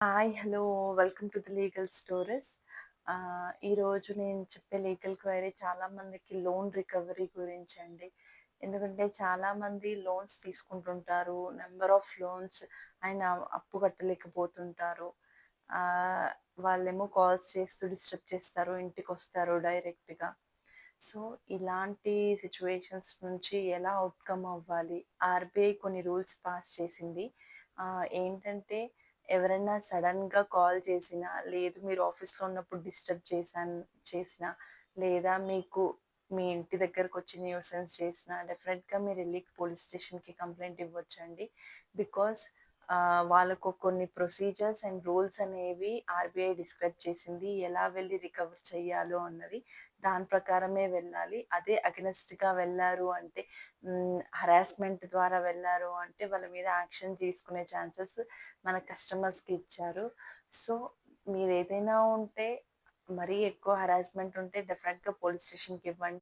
Hi! Hello! Welcome to the legal stories. ఈరోజు నేను చెప్పే లీగల్ క్వెరీ చాలామందికి లోన్ రికవరీ గురించండి. ఎందుకంటే చాలామంది లోన్స్ తీసుకుంటుంటారు. నంబర్ ఆఫ్ లోన్స్ అయిన అప్పు కట్టలేకపోతుంటారు. ఆహ్, వాళ్ళేమో కాల్స్ చేస్తూ డిస్టర్బ్ చేస్తారు. ఇంటికొస్తారు డైరెక్ట్‌గా. సో, ఇలాంటి సిట్యుయేషన్స్ నుంచి ఎలా ఔట్‌కమ్ అవ్వాలి? ఆర్‌బీఐ కొన్ని రూల్స్ పాస్ చేసింది. ఏంటంటే ఎవరైనా సడన్‌గా కాల్ చేసినా, లేదు మీరు ఆఫీస్‌లో ఉన్నప్పుడు డిస్టర్బ్ చేసినా, లేదా మీకు మీ ఇంటి దగ్గరకొచ్చి న్యూసెన్స్ చేసినా, డెఫినెట్‌గా మీరెళ్లి పోలీస్ స్టేషన్‌కి కంప్లెయింట్ ఇవ్వొచ్చండి. బికాజ్ వాళ్ళకు కొన్ని ప్రొసీజర్స్ అండ్ రూల్స్ అనేవి ఆర్‌బీఐ డిస్క్రైబ్ చేసింది. ఎలా వెళ్లి రికవర్ చేయాలో అన్నది. దాని ప్రకారమే వెళ్ళాలి. అదే అగెనిస్ట్‌గా వెళ్లారు అంటే హరాస్మెంట్ ద్వారా వెళ్లారు అంటే వాళ్ళ మీద యాక్షన్ తీసుకునే ఛాన్సెస్ మన కస్టమర్స్‌కి ఇచ్చారు. సో, మీరేదైనా ఉంటే మరీ ఎక్కువ హరాస్మెంట్ ఉంటే డెఫినెట్‌గా పోలీస్ స్టేషన్‌కి ఇవ్వండి.